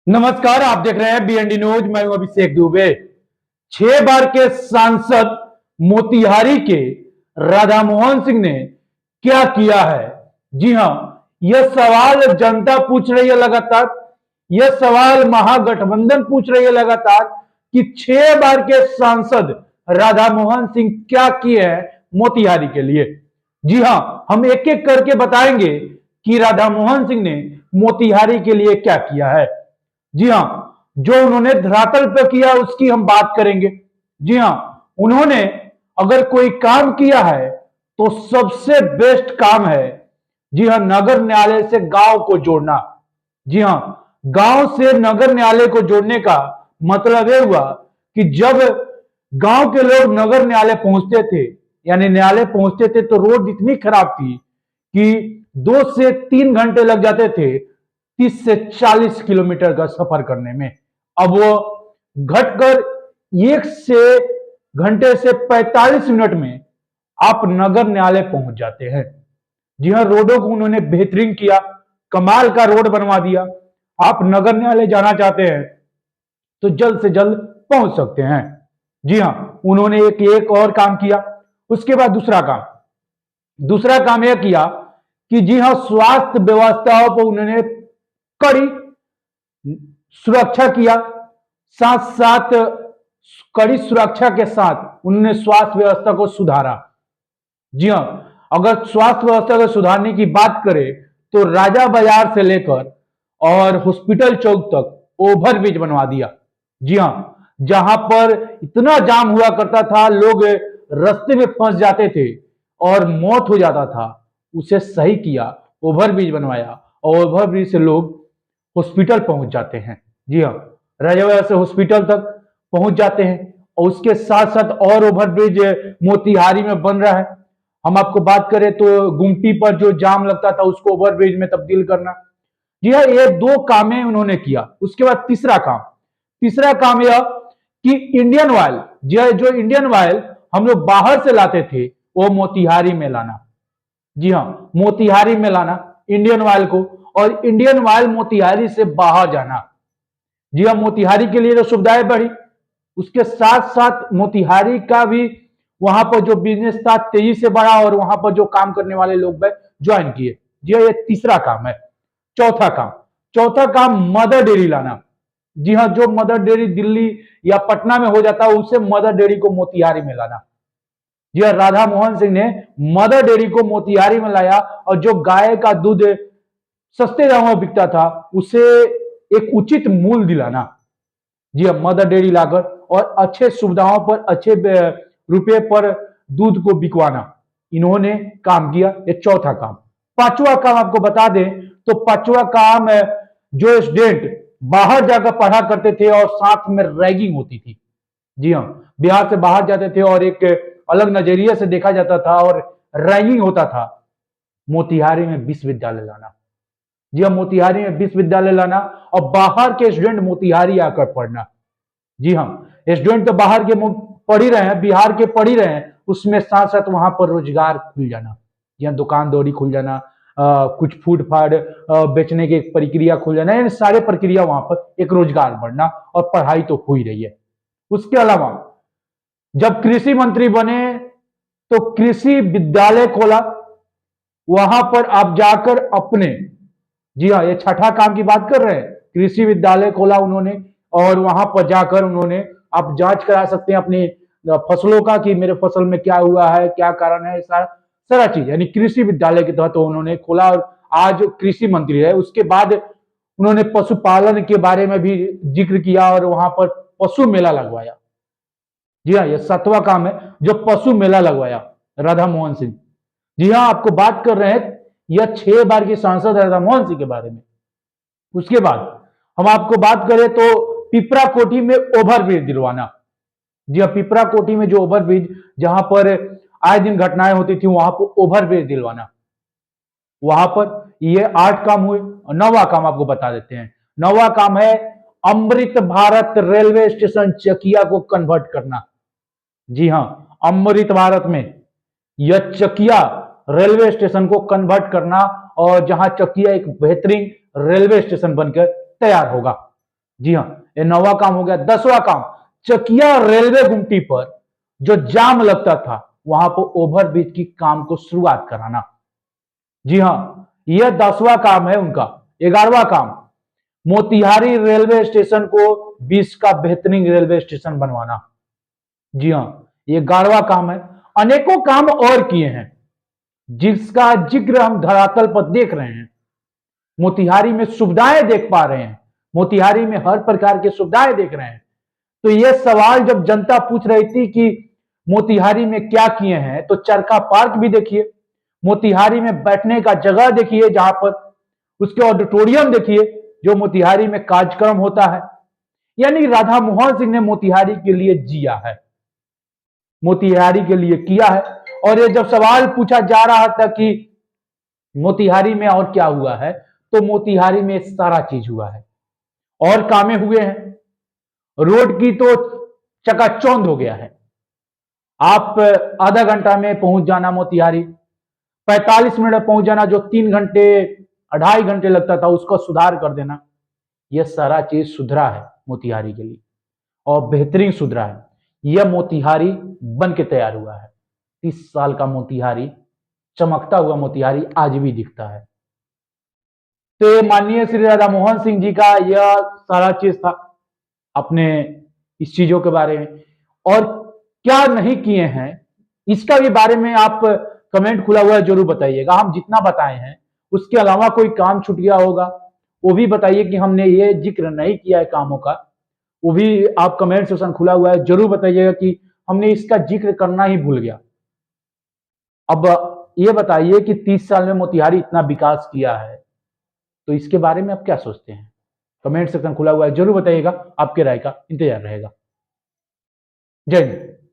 नमस्कार, आप देख रहे हैं बीएनडी न्यूज। मैं हूं अभिषेक दुबे। 6 बार के सांसद मोतिहारी के राधा मोहन सिंह ने क्या किया है? जी हां, यह सवाल जनता पूछ रही है लगातार। यह सवाल महागठबंधन पूछ रही है लगातार कि 6 बार के सांसद राधा मोहन सिंह क्या किए हैं मोतिहारी के लिए। जी हां, हम एक एक करके बताएंगे कि राधा मोहन सिंह ने मोतिहारी के लिए क्या किया है। जी हां, जो उन्होंने धरातल पर किया उसकी हम बात करेंगे। जी हां, उन्होंने अगर कोई काम किया है तो सबसे बेस्ट काम है, जी हां, नगर न्यायालय से गांव को जोड़ना। जी हां, गांव से नगर न्यायालय को जोड़ने का मतलब यह हुआ कि जब गांव के लोग नगर न्यायालय पहुंचते थे, यानी न्यायालय पहुंचते थे, तो रोड इतनी खराब थी कि 2 से 3 घंटे लग जाते थे 30 से 40 किलोमीटर का सफर करने में। अब वो घटकर 1 घंटे से 45 मिनट में आप नगर न्यायालय पहुंच जाते हैं। जी हां, रोडों को उन्होंने बेहतरीन किया, कमाल का रोड बनवा दिया। आप नगर न्यायालय जाना चाहते हैं तो जल्द से जल्द पहुंच सकते हैं। जी हां, उन्होंने एक और काम किया। उसके बाद दूसरा काम यह किया कि जी हां, स्वास्थ्य व्यवस्थाओं पर उन्होंने कड़ी सुरक्षा किया। साथ साथ कड़ी सुरक्षा के साथ उन्होंने स्वास्थ्य व्यवस्था को सुधारा। जी हां, अगर स्वास्थ्य व्यवस्था को सुधारने की बात करें तो राजा बाजार से लेकर और हॉस्पिटल चौक तक ओवरब्रिज बनवा दिया। जी हां, जहां पर इतना जाम हुआ करता था, लोग रास्ते में फंस जाते थे और मौत हो जाता था, उसे सही किया, ओवरब्रिज बनवाया और ओवरब्रिज से लोग हॉस्पिटल पहुंच जाते हैं। जी हाँ, राजा बाजार से हॉस्पिटल तक पहुंच जाते हैं। और उसके साथ साथ और ओवरब्रिज मोतिहारी में बन रहा है। हम आपको बात करें तो गुमटी पर जो जाम लगता था उसको ओवरब्रिज में तब्दील करना। जी हाँ, ये 2 कामें उन्होंने किया। उसके बाद तीसरा काम यह कि इंडियन ऑयल, जो इंडियन ऑयल हम लोग बाहर से लाते थे वो मोतिहारी में लाना। जी हाँ, मोतिहारी में लाना इंडियन ऑयल को, और इंडियन ऑयल मोतिहारी से बाहर जाना। जी हाँ, मोतिहारी के लिए जो सुविधाएं बढ़ी, उसके साथ साथ मोतिहारी का भी वहां पर जो बिजनेस था तेजी से बढ़ा और वहां पर जो काम करने वाले लोग ज्वाइन किए। जी हाँ, ये तीसरा काम है। चौथा काम मदर डेयरी लाना। जी हाँ, जो मदर डेयरी दिल्ली या पटना में हो जाता है उसे मदर डेयरी को मोतिहारी में लाना। जी हाँ, राधा मोहन सिंह ने मदर डेयरी को मोतिहारी में लाया और जो गाय का दूध सस्ते दामों में बिकता था उसे एक उचित मूल्य दिलाना। जी हाँ, मदर डेयरी लाकर और अच्छे सुविधाओं पर, अच्छे रुपए पर दूध को बिकवाना, इन्होंने काम किया। ये चौथा काम। पांचवा काम आपको बता दें तो पांचवा काम जो स्टूडेंट बाहर जाकर पढ़ा करते थे और साथ में रैगिंग होती थी। जी हाँ, बिहार से बाहर जाते थे और एक अलग नजरिए से देखा जाता था और रैगिंग होता था। मोतिहारी में विश्वविद्यालय लाना। जी हाँ, मोतिहारी में विश्वविद्यालय लाना और बाहर के स्टूडेंट मोतिहारी आकर पढ़ना। जी हाँ, स्टूडेंट तो बाहर के पढ़ ही रहे हैं, बिहार के पढ़ ही रहे हैं, उसमें साथ साथ वहां पर रोजगार खुल जाना। जी हाँ, दुकान दौरी खुल जाना, कुछ फूड फाड बेचने की प्रक्रिया खुल जाना, इन सारे प्रक्रिया वहां पर एक रोजगार बढ़ना, और पढ़ाई तो हो ही रही है। उसके अलावा जब कृषि मंत्री बने तो कृषि विद्यालय खोला। वहां पर आप जाकर अपने, जी हाँ, ये छठा काम की बात कर रहे हैं, कृषि विद्यालय खोला उन्होंने और वहां पर जाकर उन्होंने आप जांच करा सकते हैं अपनी फसलों का कि मेरे फसल में क्या हुआ है, क्या कारण है, सारा सारा चीज, यानी कृषि विद्यालय के तहत उन्होंने खोला और आज कृषि मंत्री है। उसके बाद उन्होंने पशुपालन के बारे में भी जिक्र किया और वहां पर पशु मेला लगवाया। जी हाँ, यह सातवां काम है, जो पशु मेला लगवाया राधा मोहन सिंह। जी हाँ, आपको बात कर रहे हैं यह 6 बार की सांसद राधा मोहन सिंह के बारे में। उसके बाद हम आपको बात करें तो पिपरा कोठी में ओवरब्रिज दिलवाना। जी हाँ, पिपरा कोठी में जो ओवरब्रिज, जहां पर आए दिन घटनाएं होती थी, वहां पर ओवरब्रिज दिलवाना। वहां पर ये 8 काम हुए। और 9वां काम आपको बता देते हैं। 9वां काम है अमृत भारत रेलवे स्टेशन चकिया को कन्वर्ट करना। जी हाँ, अमृत भारत में यह चकिया रेलवे स्टेशन को कन्वर्ट करना, और जहां चकिया एक बेहतरीन रेलवे स्टेशन बनकर तैयार होगा। जी हाँ, ये 9वां काम हो गया। 10वां काम, चकिया रेलवे गुमटी पर जो जाम लगता था वहां पर ओवरब्रिज की काम को शुरुआत कराना। जी हाँ, यह 10वां काम है उनका। 11वां काम, मोतिहारी रेलवे स्टेशन को विश्व का बेहतरीन रेलवे स्टेशन बनवाना। जी हाँ, ये 11वां काम है। अनेकों काम और किए हैं जिसका जिक्र हम धरातल पर देख रहे हैं। मोतिहारी में सुविधाएं देख पा रहे हैं, मोतिहारी में हर प्रकार की सुविधाएं देख रहे हैं। तो यह सवाल जब जनता पूछ रही थी कि मोतिहारी में क्या किए हैं, तो चरखा पार्क भी देखिए, मोतिहारी में बैठने का जगह देखिए, जहां पर उसके ऑडिटोरियम देखिए जो मोतिहारी में कार्यक्रम होता है। यानी राधा मोहन सिंह ने मोतिहारी के लिए जिया है, मोतिहारी के लिए किया है। और ये जब सवाल पूछा जा रहा था कि मोतिहारी में और क्या हुआ है, तो मोतिहारी में सारा चीज हुआ है और कामें हुए हैं। रोड की तो चकाचौंध हो गया है। आप आधा घंटा में पहुंच जाना मोतिहारी, 45 मिनट में पहुंच जाना, जो 3 घंटे 2.5 घंटे लगता था उसको सुधार कर देना। यह सारा चीज सुधरा है मोतिहारी के लिए और बेहतरीन सुधरा है। यह मोतिहारी बन के तैयार हुआ है। 30 साल का मोतिहारी, चमकता हुआ मोतिहारी आज भी दिखता है। तो ये माननीय श्री राधा मोहन सिंह जी का यह सारा चीज था अपने इस चीजों के बारे में। और क्या नहीं किए हैं इसका भी बारे में आप कमेंट खुला हुआ है, जरूर बताइएगा। हम जितना बताए हैं उसके अलावा कोई काम छूट गया होगा वो भी बताइए कि हमने ये जिक्र नहीं किया है कामों का, वो भी आप कमेंट सेक्शन खुला हुआ है, जरूर बताइएगा कि हमने इसका जिक्र करना ही भूल गया। अब ये बताइए कि 30 साल में मोतिहारी इतना विकास किया है, तो इसके बारे में आप क्या सोचते हैं? कमेंट सेक्शन खुला हुआ है, जरूर बताइएगा। आपके राय का इंतजार रहेगा। जय हिंद।